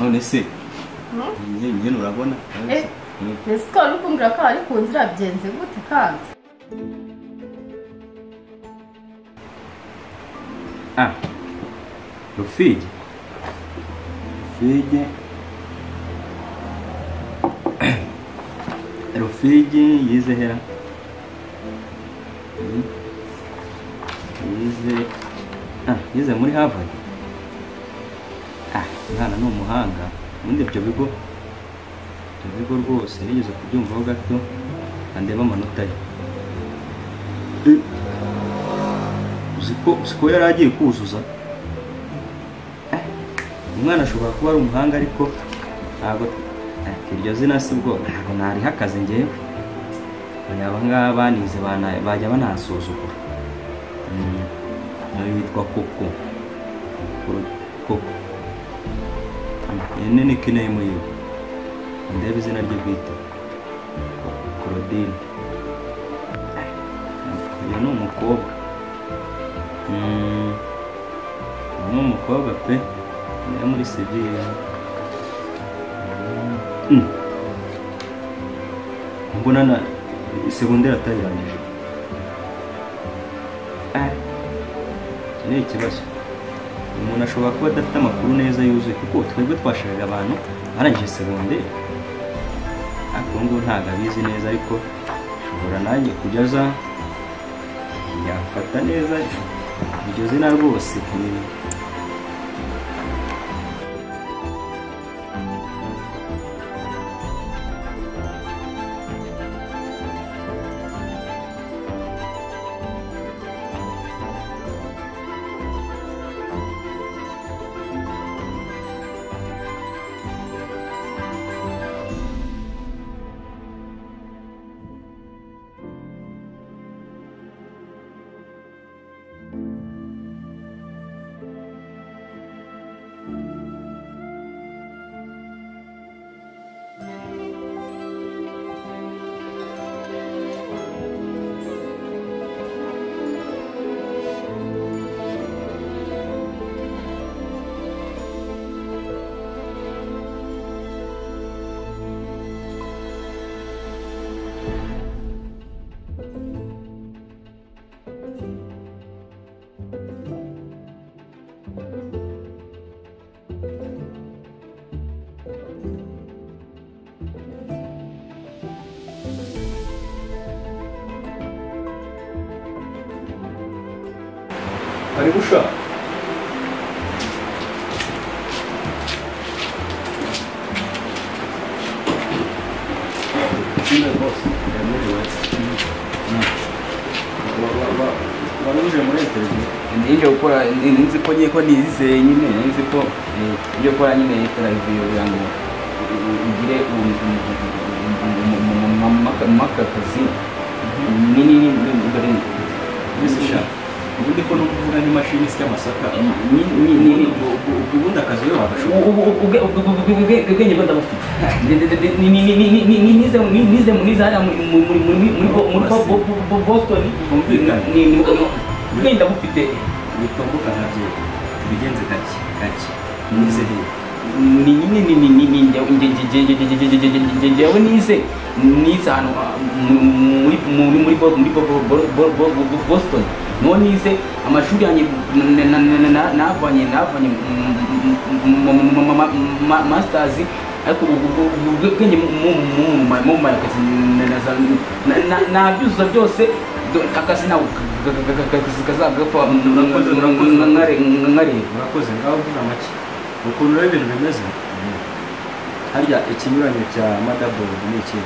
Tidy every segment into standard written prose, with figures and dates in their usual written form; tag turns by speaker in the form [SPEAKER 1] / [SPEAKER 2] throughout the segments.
[SPEAKER 1] none se nyine urabona
[SPEAKER 2] ese ko ari kumbwira ko ari ku nzira byenze gute kandi
[SPEAKER 1] Rufigi yize hera yize muri Harvard. Umwana ni umuhanga ubundi ibyo bigo rwose nigeze kubyumvaho gato andeba amanota ye. Uziko yari agiye kuzuza. Umwana ashobora kuba ari umuhanga ariko ntabwo iryo zina si bwo ntabwo nariho akazi ngewe. Aba ngaba banize bajya banasuzugura. Nawe witwa Koko. Nene kine mu yiwe. Ndebe izina rye bwite. Claudine. Uyu ni umukobwa. Ni umukobwa pe. Ni muri civil. Mbona na secondaire atayirangije. Ni ikibazo. Umuntu ashobora kuba adafite amakuru neza yuzuye kuko twebwe twashakaga abantu barangije secondaire. Ariko ngo ntago abizi neza ariko shobora nanjye kujyaza yafata neza iryo zina rwose. Ari busha. Chile boss. Wanuje muri interview.
[SPEAKER 3] Ndio ukora nzi ko ngiye ko nize nyine nzi ko ngiye gukora nyine interview yangu igire akazi nini mbere
[SPEAKER 1] Bisha. Ubundi ko no kuvuga ni machine isya masaka. Ubundi akazi yo abashobora.
[SPEAKER 3] Ubwenge bwo ndabufite. Nize muri Boston ni ubwenge ndabufite.
[SPEAKER 1] Bitomboka nabyo bigenze gake. Nize he.
[SPEAKER 3] Njyewe nize hano muri Boston. No nize amashuri yanjye navanye masters ariko ubwenge mu mayakazi nabyuzuza byose akazi nawe kazagapfa nkare.
[SPEAKER 1] Urakoze ngaho vuga make ukuntu rero ibintu bimeze. Harya ikinyuranyo cya motherboard ni iki?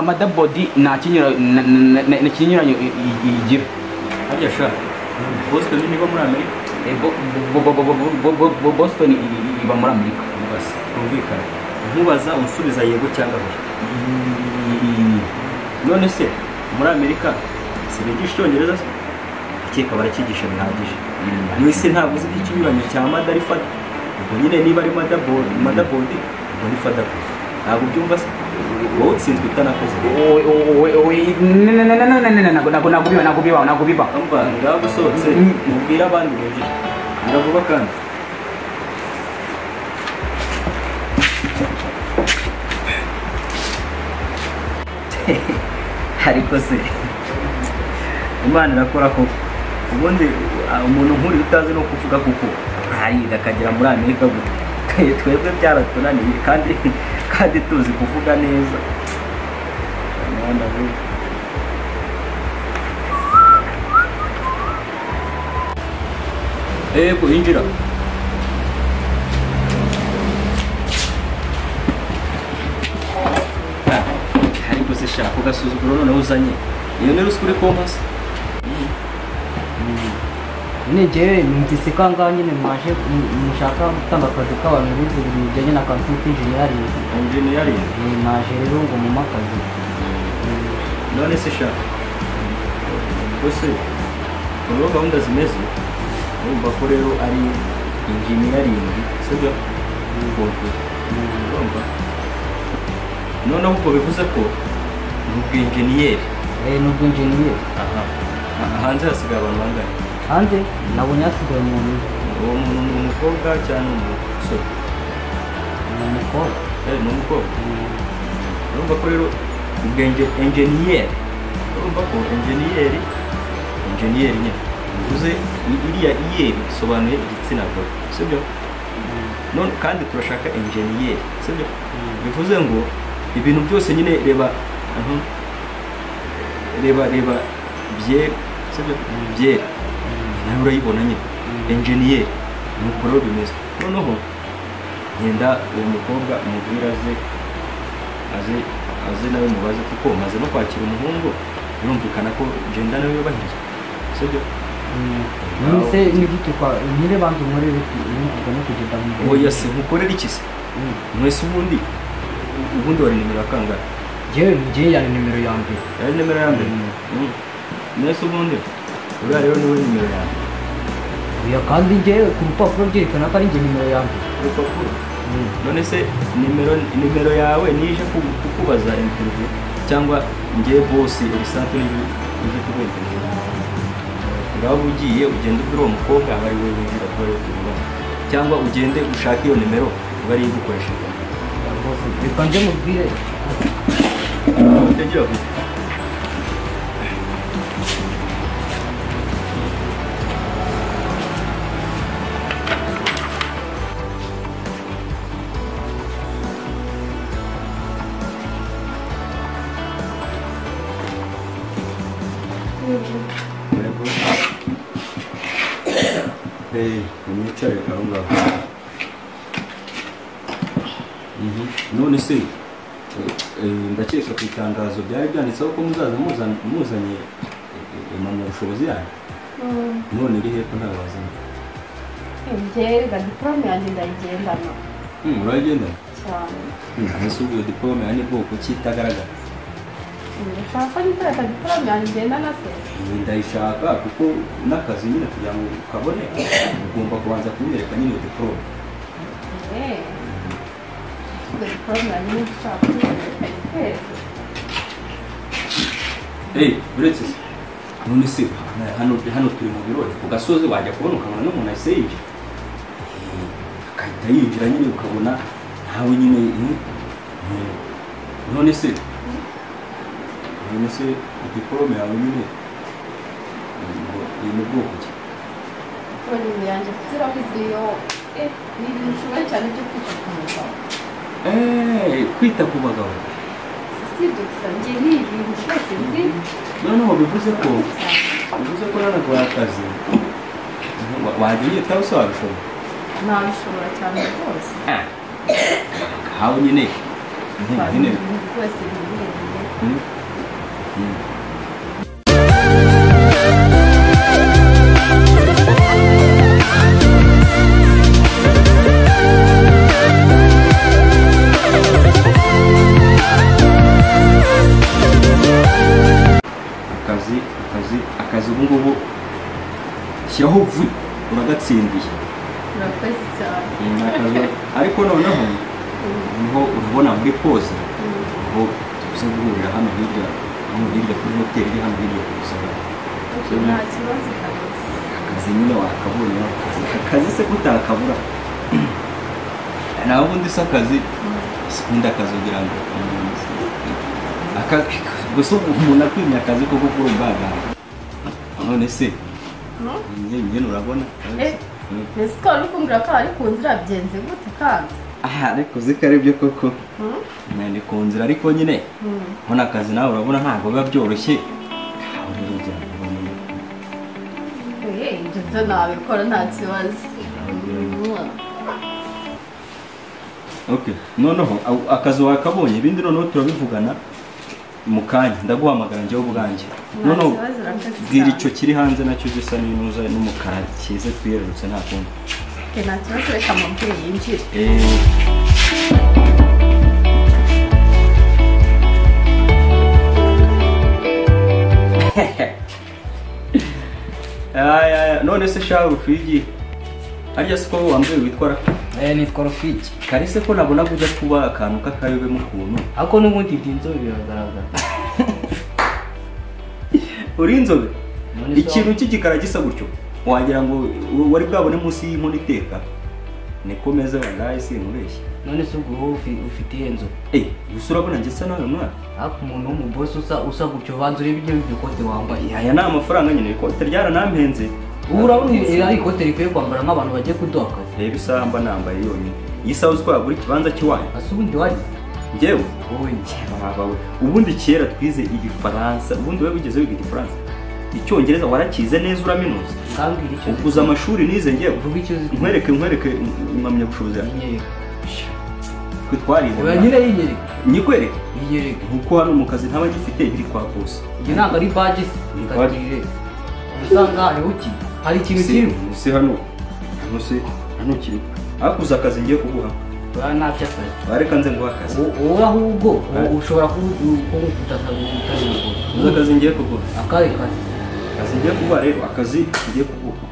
[SPEAKER 3] Motherboard nta kinyuranyo igira.
[SPEAKER 1] Harya sha Boston niba muri Amerika?
[SPEAKER 3] Boston iba muri Amerika.
[SPEAKER 1] Basi kumvikana. Nkubaza unsubiza yego cyangwa oya. None se muri Amerika sibigisha Icyongereza? Akeka barakigisha bihagije. Mwese ntabwo uzi ikinyuranyo cya motherboard. Ubwo nyine niba ari motherboard ubwo ni father. Ntabwo byumva se? Wowe utsinzwe utanakoze.
[SPEAKER 3] Nago biba.
[SPEAKER 1] Amba ngaho usohotse ubwira abandi binjira. biravuba kandi ariko se Imana irakora koko ubundi umuntu nk'uri utazi no kuvuga kuko ntariga akagera muri Amerika gute twebwe byaratunaniye kandi tuzi kuvuga neza yego injira ariko se shaka ugasuzuguro noneho uzanye iyo ni ruswa uri komasa
[SPEAKER 4] njyewe numvise ko ahangaha nyine mwaje mushaka gutanga akazi k'abantu bize ibintu bijyanye na computer engineering naje rero ngo mu makazi
[SPEAKER 1] none se shaka bose ubu gahunda zimeze urumva ko rero ari engineering sibyo urumva noneho ubwo bivuze ko ni ubw'enjeniyeri
[SPEAKER 4] ni ubw'enjeniyeri
[SPEAKER 1] hanze hasigaye abantu bangana
[SPEAKER 4] hanze nabonye hasigaye umuntu
[SPEAKER 1] uwo muntu ni umukobwa cyangwa umusore
[SPEAKER 4] ni umukobwa
[SPEAKER 1] ni umukobwa urumva ko rero ubw'enjeniyeri urumva ko enjeniyeri nyine bivuze iriya iyeri isobanuye igitsina gore sibyo none kandi turashaka enjeniyeri sibyo bivuze ngo ibintu byose nyine reba byeri sibyo byeri nawe urayibona nyine enjeniyeri nuko rero bimeze noneho ngenda uwo mukobwa umubwira aze nawe mubaze kuko maze no kwakira umuhungu birumvikana ko genda nawe yubahirizwa sibyo
[SPEAKER 4] nise n'igiti kwa nyine bantu nkorera no kugenda mu
[SPEAKER 1] oya se nkukorera iki se mwese ubundi wari nimero akangana
[SPEAKER 4] njyewe yani nimero ya mbere
[SPEAKER 1] yari nimero ya mbere mwese ubundi uriya rero niwe nimero ya mbere
[SPEAKER 4] oya kandi njyewe ku rupapuro byerekana ko ari njye nimero ya mbere
[SPEAKER 1] urupapuro none se nimero yawe nije kukubaza interview cyangwa njye boss Elisanto nije kuba interview ngaho ugiye ugende ubwira uwo mukobwa aba ari we winjira kuba ari we cyangwa ugende ushake iyo nimero uba ari igukoresha
[SPEAKER 4] reka nje mubwire
[SPEAKER 1] utegera vuba umwicare aho ngaho none se ndakeka ku itangazo byari byanditseho ko muzaza muzanye impamyabushobozi yanyu none iri hepfo ntawe wazanye
[SPEAKER 2] njyewe diplome yanjye ndayigendana
[SPEAKER 1] urayigendana
[SPEAKER 2] cyane
[SPEAKER 1] ese ubwo diplome yani bwoko ki itagaragara
[SPEAKER 2] ndashaka niteka diplome yanjye ngendana se
[SPEAKER 1] ndayishaka kuko n'akazi nyine kugira ngo ukabone ugomba kubanza kunyereka nyine diplome
[SPEAKER 2] diplome yanjye niba ushaka kuyikwereka
[SPEAKER 1] uretse se none se hano turi mu birori ku gasozi wajya kubona ukabona n'umuntu ahise yinjira akahita yinjira nyine ukabona ntawe nyine none se diplome yawe nyine iri mu bwoko ki
[SPEAKER 2] diplome yanjye turabizi yo ni ibintu bishoboye cyane byo kwita ku mugabo
[SPEAKER 1] kwita ku bagabo
[SPEAKER 2] si ibyo gusa njye ni ibintu byose nzi
[SPEAKER 1] noneho bivuze ko nanaguhaye akazi wajya uyitaho se wabishobora
[SPEAKER 2] nabishobora cyane rwose
[SPEAKER 1] aho nyine
[SPEAKER 2] rwose biherereye
[SPEAKER 1] akazi ubu ngubu shyiraho vuba uragatsindiye
[SPEAKER 2] urakoze cyane
[SPEAKER 1] ariko noneho niho urabona muri pose aho tuza guhurira hano hirya kuri hoteli iri hano hirya ku Musaraba
[SPEAKER 2] nta kibazo kabisa
[SPEAKER 1] akazi nyine wakabonye akazi se kutakabura naho ubundi se akazi sikunda akazi ugira ngo akazi gusa umuntu akwimye akazi ko gukora umbaga none se njye urabona
[SPEAKER 2] mbese twari kumbwira ko ari ku nzira byenze gute kandi
[SPEAKER 1] ariko uzi ko ari byo koko ni ku nzira ariko nyine ubona akazi nawe urabona ntabwo biba byoroshye
[SPEAKER 2] ibyo byo nabikora nta kibazo.
[SPEAKER 1] noneho akazi wakabonye ibindi noneho turabivugana mu kanya ndaguhamagara njyewe ubwanjye noneho bwira icyo kiri hanze nacyo gisa n'inuza n'umukara cyiza twiyerurutse nta kundi
[SPEAKER 2] nta kibazo reka mubwire yinjire.
[SPEAKER 1] none se shaho Rufigi harya siko wambaye witwara
[SPEAKER 4] nitwa Rufigi
[SPEAKER 1] karise ko nabona kujya kuba akantu kakayobe mu kuntu
[SPEAKER 4] ako n'ubundi dinzo biragaragara
[SPEAKER 1] uri inzobe ikintu cy'igikara gisa gutyo wagira ngo wari bwabone munsi y'inkono iteka niko meze wallahi sinkureshye
[SPEAKER 4] none se ubwo ufite enzo
[SPEAKER 1] gusa urabona ngisa nawe mwana
[SPEAKER 4] ako umuntu w'umubosi usa gutyo banza urebe ibyo bikote wambaye
[SPEAKER 1] aya ni amafaranga nyine ikote ryaranampenze
[SPEAKER 4] urabona iri ikote rikwiye kwambara nk'abantu bagiye kuduha akazi
[SPEAKER 1] reba isaha mba nambaye yonyine iyi saha uzi ko yagura ikibanza cy'iwanyu
[SPEAKER 4] ase ubundi wagize
[SPEAKER 1] njyewe ubundi kera twize igifaransa ubundi wowe wigeze wiga igifaransa icyongereza warakize neza uraminuza
[SPEAKER 4] ngambira icyo
[SPEAKER 1] ukuza amashuri nize njyewe
[SPEAKER 4] uvuga icyo uzi
[SPEAKER 1] nkwereke impamya bushobozi twe twarize
[SPEAKER 4] oya nyine yinyereke
[SPEAKER 1] nyikwereke
[SPEAKER 4] yinyereke
[SPEAKER 1] nkuko hano mu kazi ntaba ngifite biri kwa boss
[SPEAKER 4] njye ntabwo ari badge se usanga hariho iki hari ikintu kiri
[SPEAKER 1] se hano kiri akuza akazi ngiye kuguha
[SPEAKER 4] oya ntabyo akazi
[SPEAKER 1] bareka nze nguha akazi
[SPEAKER 4] wowe ahubwo ushobora kugutasa
[SPEAKER 1] uza akazi ngiye kuguha
[SPEAKER 4] akazi
[SPEAKER 1] ngiye kuguha rero akazi ngiye kuguha